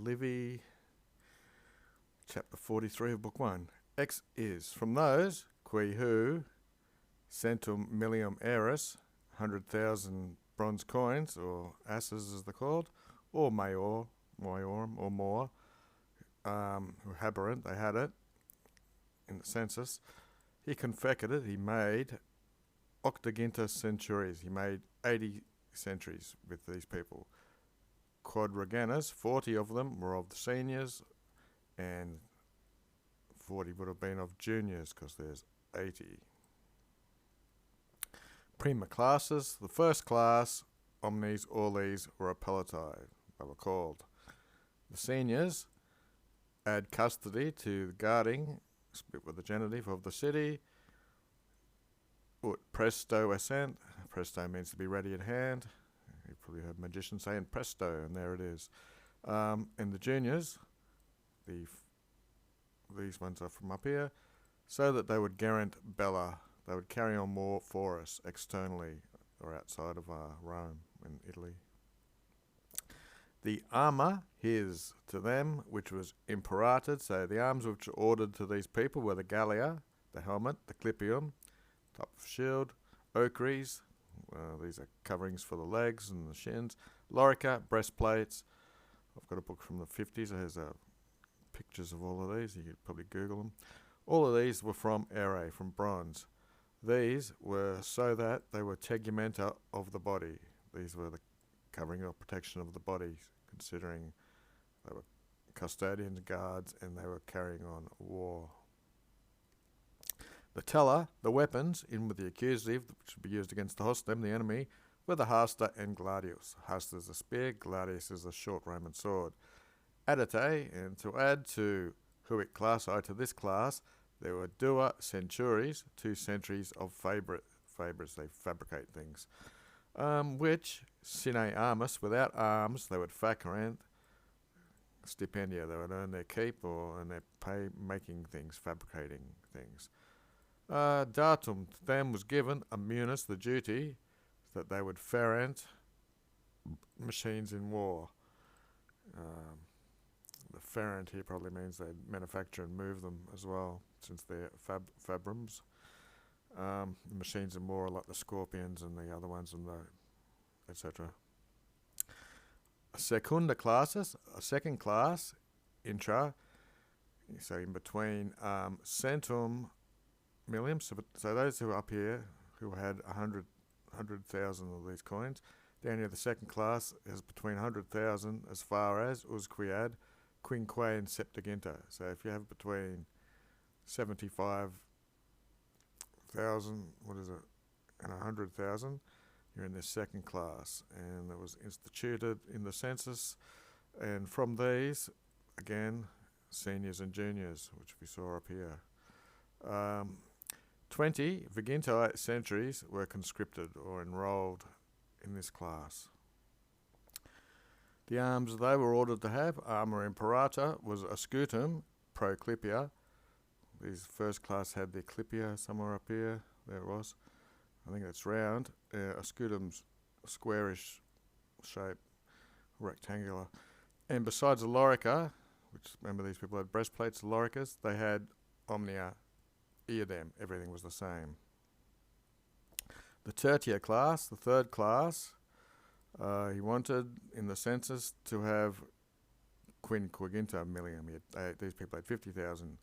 Livy, chapter 43 of book 1. X is from those qui who centum millium eris, 100,000 bronze coins, or asses as they're called, or maiorum, or more, who haberent, they had it in the census. He confected, he made octoginta centuries, he made 80 centuries with these people. Quadragenas, 40 of them were of the seniors, and 40 would have been of juniors, because there's 80. Prima classes, the first class, omnes orles were appellati, they were called. The seniors add custody to the guarding, split with the genitive, of the city. Ut presto essent, presto means to be ready at hand. You probably heard magicians saying presto, and there it is. And the juniors, these ones are from up here, so that they would gerent bella, they would carry on war for us externally or outside of Rome in Italy. The armour, his to them, which was imperated, so the arms which were ordered to these people were the gallia, the helmet, the clipium, top of shield, ochres, these are coverings for the legs and the shins, lorica, breastplates. I've got a book from the 50s, it has pictures of all of these, you could probably Google them. All of these were from ere, from bronze. These were so that they were tegumenta of the body. These were the covering or protection of the body, considering they were custodians, guards, and they were carrying on war. The teller, the weapons, in with the accusative, which would be used against the hostem, the enemy, were the hasta and gladius. Hasta is a spear, gladius is a short Roman sword. Addite, and to add to huic classi, to this class, there were dua centuries, 2 centuries of fabris, they fabricate things, which, sine armus, without arms, they would facerant stipendia, they would earn their keep or earn their pay making things, fabricating things. Datum, to them was given a munus, the duty, that they would ferent machines in war. The ferent here probably means they manufacture and move them as well, since they're fabrums. The machines in war are like the scorpions and the other ones, and the etc. Secunda classes, a second class, intra, so in between centum millium, so those who are up here, who had 100,000 of these coins, down here the second class is between 100,000 as far as usquiad, quinque and septuaginta. So if you have between 75,000, and 100,000, you're in this second class, and it was instituted in the census, and from these, again, seniors and juniors, which we saw up here. 20 Viginti centuries were conscripted or enrolled in this class. The arms they were ordered to have, armor imperata, was a scutum, pro clipia. These first class had their clipia somewhere up here, there it was. I think it's round. A scutum's squarish shape, rectangular. And besides the lorica, which remember these people had breastplates, loricas, they had omnia eodem, everything was the same. The tertia class, the third class, he wanted in the census to have quinquaginta millium. These people had 50,000.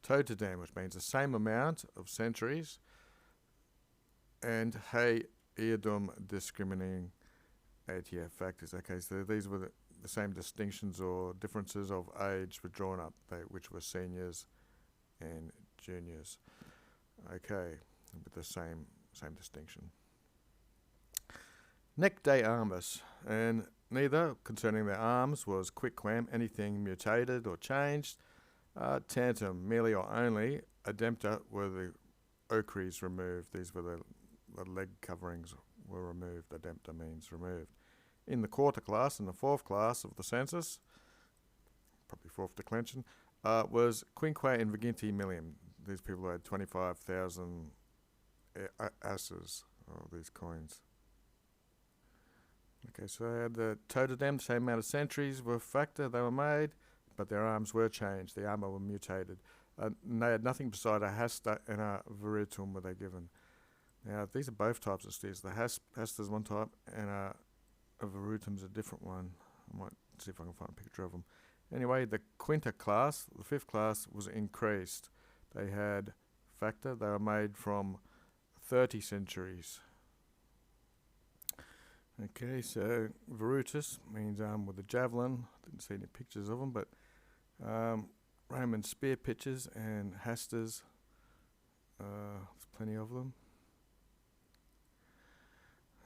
Totidem, which means the same amount of centuries, and he eodum discriminating ATF factors. Okay, so these were the same distinctions or differences of age were drawn up, which were seniors and juniors. Okay, with the same distinction. Nec de armas, and neither concerning their arms was quicquam anything mutated or changed. Tantum, merely or only, adempta were the ochres removed. These were the leg coverings were removed. Adempta means removed. In the quarter class, in the fourth class of the census, probably fourth declension, was quinque in viginti millium. These people had 25,000 asses of these coins. Okay, so they had the totodem, the same amount of centuries were factor, they were made, but their arms were changed, the armour were mutated. And they had nothing beside a hasta and a verutum were they given. Now, these are both types of steers. The hasta's one type and a verutum's a different one. I might see if I can find a picture of them. Anyway, the quinta class, the fifth class, was increased. They had factor, they were made from 30 centuries. Okay, so verutus means armed with a javelin. Didn't see any pictures of them, but Roman spear pitchers and hastas. There's plenty of them.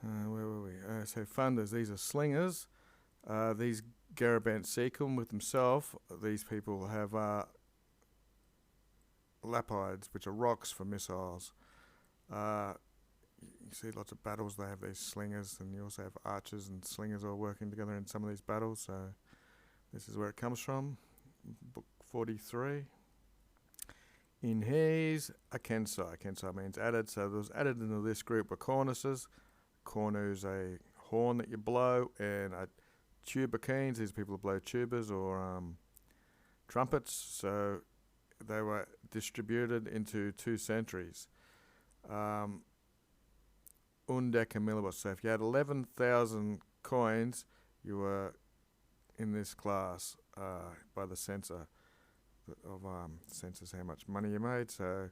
Where were we? So funders, these are slingers. These Garabant Seacum with themselves. These people have lapides, which are rocks for missiles. You see lots of battles, they have these slingers, and you also have archers and slingers all working together in some of these battles. So this is where it comes from. Book 43. In his Akensai. Akensai means added. So there was added into this group were cornices. Cornu's a horn that you blow, and a tuberkines, these people who blow tubas or trumpets. So they were distributed into 2 centuries. Undecamillibus. So if you had 11,000 coins, you were in this class by the censor of census how much money you made. So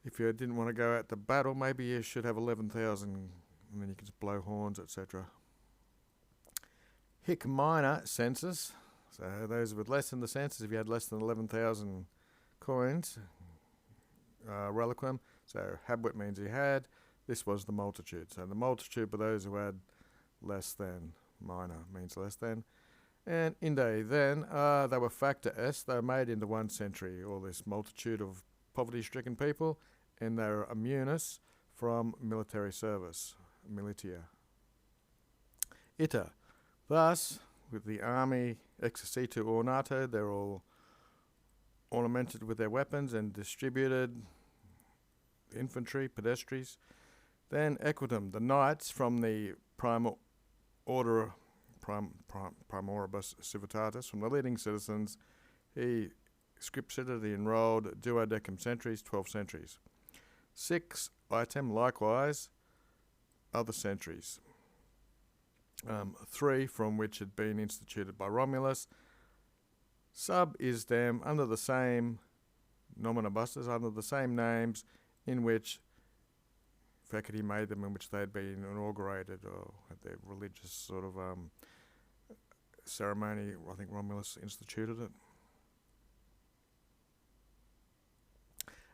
if you didn't want to go out to battle, maybe you should have 11,000, and then you can just blow horns, etc. Hic minor census. So those with less than the census, if you had less than 11,000 coins, reliquum. So habwit means he had. This was the multitude. So the multitude for those who had less than. Minor means less than. And inde then, they were factor s. They were made into 1 century, all this multitude of poverty-stricken people, and they were immunis from military service, militia. Ita. Thus, with the army exercitu ornato, they're all ornamented with their weapons and distributed. Infantry, pedestries. Then equitum, the knights from the primal order primoribus civitatis, from the leading citizens. He scripted, he enrolled duodecim centuries, 12 centuries. 6 item, likewise, other centuries. 3 from which had been instituted by Romulus. Sub is them under the same nominibustes, under the same names in which faculty made them, in which they had been inaugurated or had their religious sort of ceremony. I think Romulus instituted it.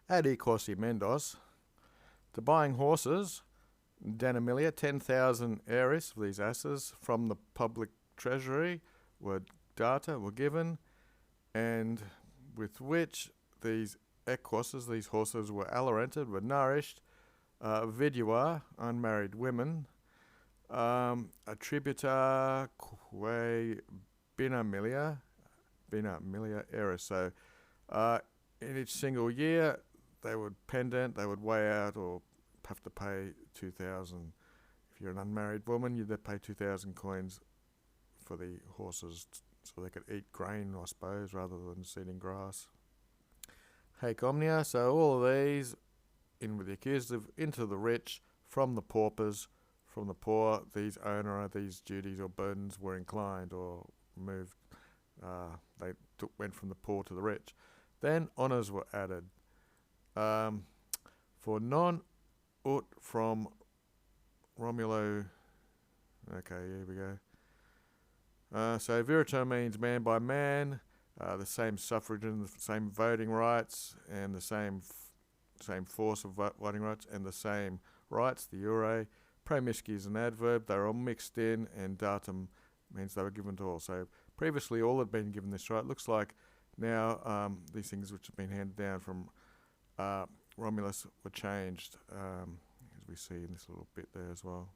Ad equosi mendos, to buying horses, denimilia, 10,000 eris of these asses from the public treasury were data were given, and with which these equoses, these horses, were alarented, were nourished. Vidua, unmarried women, attributa quae binamilia eris. So in each single year, they would pendant, they would weigh out or have to pay 2,000. If you're an unmarried woman, you'd pay 2,000 coins for the horses so they could eat grain, I suppose, rather than eating grass. Haec omnia, so all of these, in with the accusative, into the rich, from the paupers, from the poor, these onerous, these duties or burdens were inclined or moved. They went from the poor to the rich. Then honours were added. For non ut from Romulo. Okay, here we go. So virito means man by man, the same suffragan, the same voting rights, and the same force of voting rights, and the same rights, the Urbe. Promiscu is an adverb, they were all mixed in, and datum means they were given to all. So previously all had been given this right. Looks like now these things which have been handed down from Romulus were changed, as we see in this little bit there as well.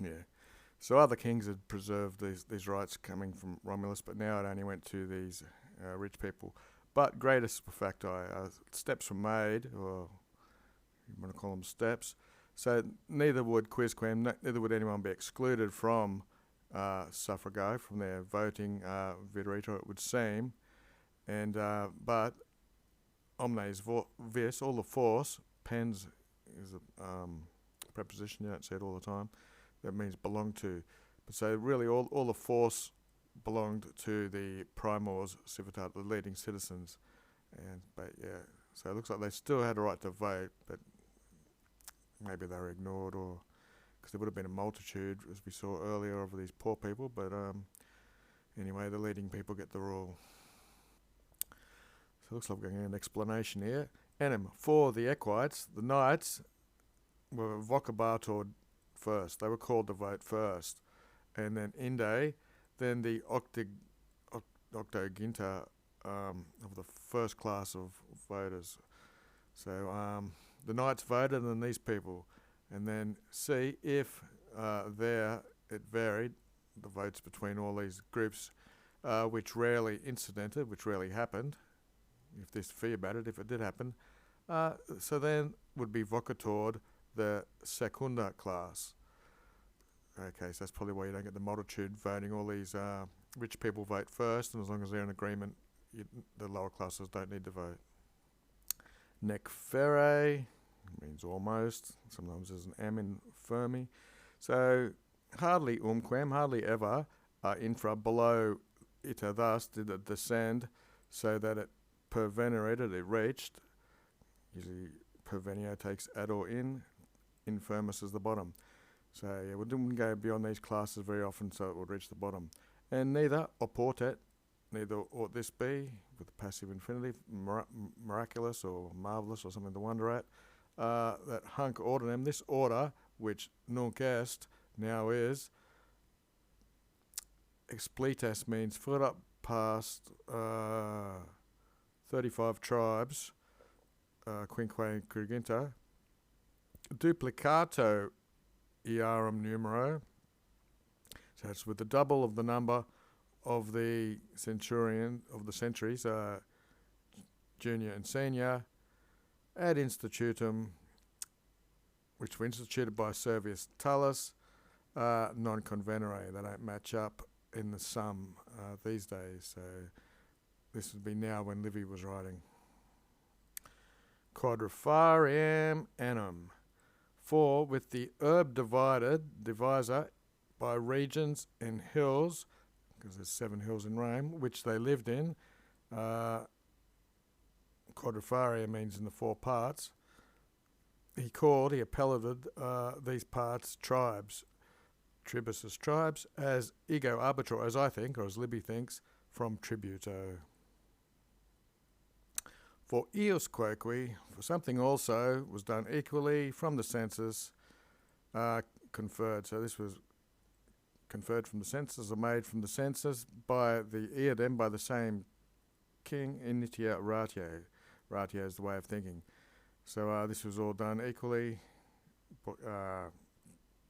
Yeah. So other kings had preserved these rights coming from Romulus, but now it only went to these rich people. But greatest facti, steps were made, or you want to call them steps. So neither would quisquam, neither would anyone be excluded from suffrago from their voting vidrito, it would seem. And but omnes vis, all the force, pens is a preposition, you don't see it all the time. That means belong to. But so really all the force belonged to the primors civitas, the leading citizens. But yeah, so it looks like they still had a right to vote, but maybe they were ignored, or because there would have been a multitude, as we saw earlier, of these poor people. But anyway, the leading people get the rule. So it looks like we're getting an explanation here. Enim, for the equites, the knights were vocabator first. They were called to vote first. And then Inde, then the octoginta of the first class of voters. So the knights voted, and then these people. And then C, if there it varied, the votes between all these groups, which rarely incidented, which rarely happened, if there's fear about it, if it did happen. So then would be vocator, the secunda class. Okay, so that's probably why you don't get the multitude voting. All these rich people vote first, and as long as they're in agreement, the lower classes don't need to vote. Nec ferre means almost. Sometimes there's an M in fermi. So hardly umquam, hardly ever, infra, below ita, thus did it descend, so that it pervenerated, it reached. Usually pervenio takes ad or in, infirmus is the bottom. So yeah, we didn't go beyond these classes very often, so it would reach the bottom. And neither oportet, neither ought this be, with the passive infinitive, miraculous or marvellous or something to wonder at, that hunc ordinem, this order, which nunc est, now is, explites means foot up past 35 tribes, quinque quinquaginta, duplicato iarum numero, so it's with the double of the number of the centurion, of the centuries, junior and senior, ad institutum, which were instituted by Servius Tullus, non convenere. They don't match up in the sum these days, so this would be now when Livy was writing. Quadrifariam annum. For with the Urbe divisor by regions and hills, because there's 7 hills in Rome, which they lived in, quadrifaria means in the 4 parts, he appellated these parts tribes, tribus tribes, as ego arbitro, as I think, or as Libby thinks, from tributo. For eos quoque, for something also was done equally from the census, conferred. So this was conferred from the census, or made from the census by the eodem, by the same king, initia ratio. Ratio is the way of thinking. So this was all done equally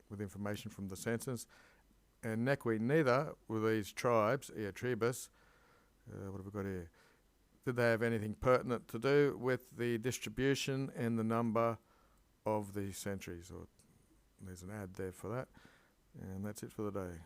with information from the census. And neque, neither were these tribes, ea tribus, what have we got here? Did they have anything pertinent to do with the distribution and the number of the centuries? Or there's an ad there for that. And that's it for the day.